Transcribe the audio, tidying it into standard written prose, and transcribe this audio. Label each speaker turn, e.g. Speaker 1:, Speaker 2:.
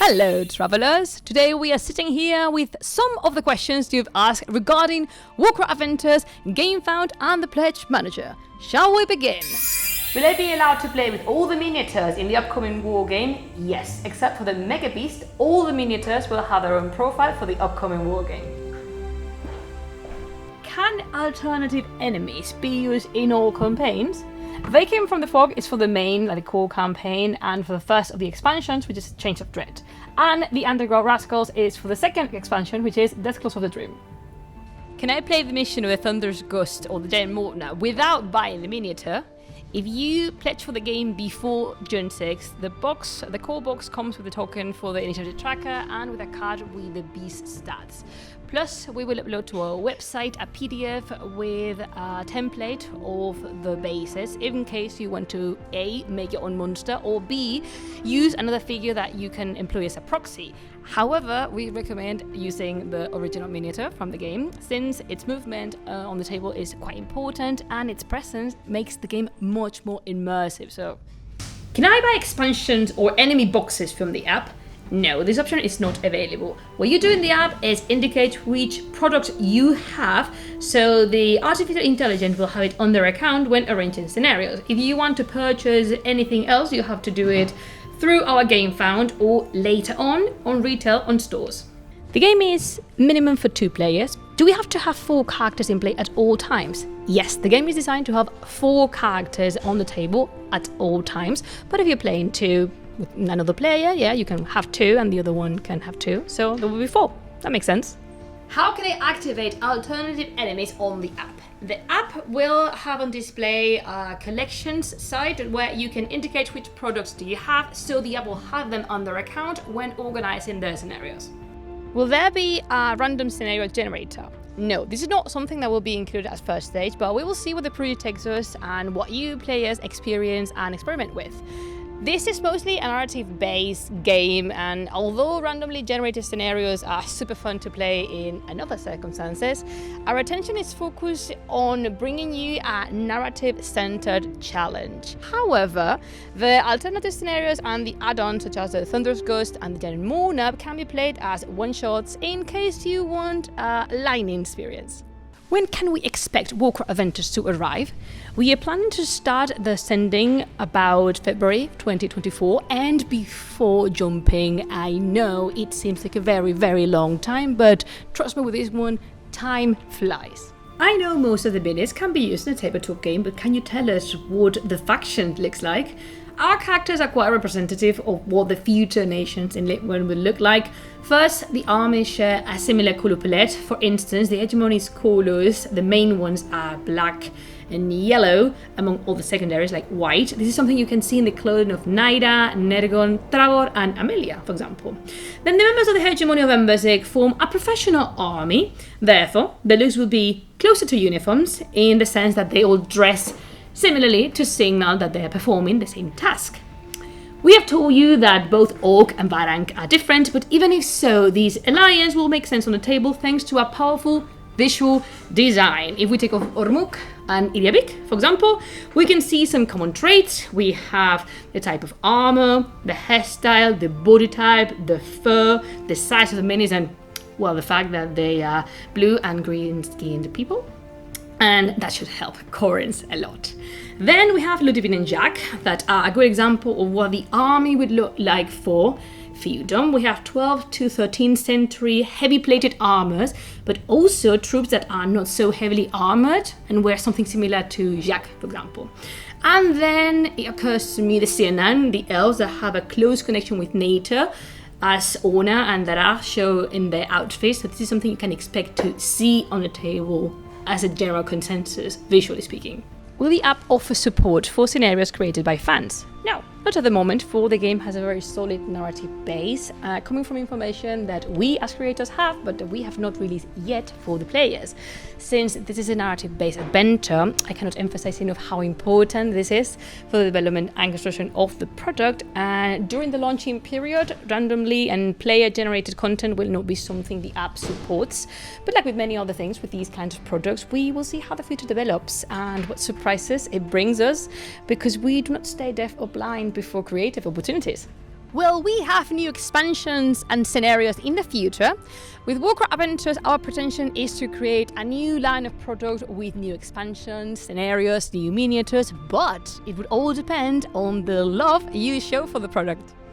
Speaker 1: Hello travelers! Today we are sitting here with some of the questions you've asked regarding Warcrow Adventures, Gamefound and the Pledge Manager. Shall we begin? Will I be allowed to play with all the miniatures in the upcoming war game? Yes, except for the Mega Beast, all the miniatures will have their own profile for the upcoming war game. Can alternative enemies be used in all campaigns? They Came from the Fog is for the main, core campaign, and for the first of the expansions, which is Chains of Dread. And the Underground Rascals is for the second expansion, which is Deathclaws of the Dream. Can I play the mission of the Thunderous Gust or the Giant Mortar without buying the miniature? If you pledge for the game before June 6th, the core box comes with a token for the initiative tracker and with a card with the beast stats. Plus, we will upload to our website a PDF with a template of the bases in case you want to A, make your own monster, or B, use another figure that you can employ as a proxy. However, we recommend using the original miniature from the game since its movement on the table is quite important and its presence makes the game much more immersive. So, can I buy expansions or enemy boxes from the app? No, this option is not available. What you do in the app is indicate which product you have, so the artificial intelligence will have it on their account when arranging scenarios. If you want to purchase anything else, you have to do it through our Gamefound or later on retail on stores. The game is minimum for 2 players. Do we have to have 4 characters in play at all times? Yes, the game is designed to have 4 characters on the table at all times, but if you're playing 2 with another player, yeah, you can have 2 and the other one can have 2, so there will be 4. That makes sense. How can I activate alternative enemies on the app? The app will have on display a collections site where you can indicate which products do you have, so the app will have them on their account when organizing their scenarios. Will there be a random scenario generator? No, this is not something that will be included as first stage, but we will see what the project takes us and what you players experience and experiment with. This is mostly a narrative-based game, and although randomly generated scenarios are super fun to play in other circumstances, our attention is focused on bringing you a narrative-centered challenge. However, the alternative scenarios and the add-ons such as the Thunderous Gust and the Giant Mortar can be played as one-shots in case you want a line experience. When can we expect Warcrow Adventures to arrive? We are planning to start the sending about February 2024, and before jumping, I know it seems like a very, very long time, but trust me with this one, time flies. I know most of the biddies can be used in a tabletop game, but can you tell us what the faction looks like? Our characters are quite representative of what the future nations in Lindwurm will look like. First, the armies share a similar color palette. For instance, the hegemony's colors, the main ones are black and yellow, among all the secondaries like white. This is something you can see in the clothing of Naida, Nergon, Travor and Amelia, for example. Then the members of the hegemony of Embersig form a professional army. Therefore, the looks will be closer to uniforms in the sense that they all dress similarly to signal that they are performing the same task. We have told you that both Orc and Varank are different, but even if so, these alliance will make sense on the table thanks to a powerful visual design. If we take off Ormuk and Iliabik, for example, we can see some common traits. We have the type of armor, the hairstyle, the body type, the fur, the size of the minis, and, well, the fact that they are blue and green-skinned people. And that should help Corins a lot. Then we have Ludivine and Jack that are a good example of what the army would look like for feudom. We have 12th to 13th century heavy-plated armors, but also troops that are not so heavily armored and wear something similar to Jack, for example. And then it occurs to me the Sianan, the elves that have a close connection with nature, as Ona and Dara show in their outfits. So this is something you can expect to see on the table as a general consensus, visually speaking. Will the app offer support for scenarios created by fans? No, not at the moment, for the game has a very solid narrative base, coming from information that we as creators have, but that we have not released yet for the players. Since this is a narrative-based adventure, I cannot emphasize enough how important this is for the development and construction of the product, and during the launching period, randomly and player-generated content will not be something the app supports. But like with many other things with these kinds of products, we will see how the future develops and what surprises it brings us, because we do not stay deaf or blind before creative opportunities. Will we have new expansions and scenarios in the future? With Warcrow Adventures, our pretension is to create a new line of product with new expansions, scenarios, new miniatures, but it would all depend on the love you show for the product.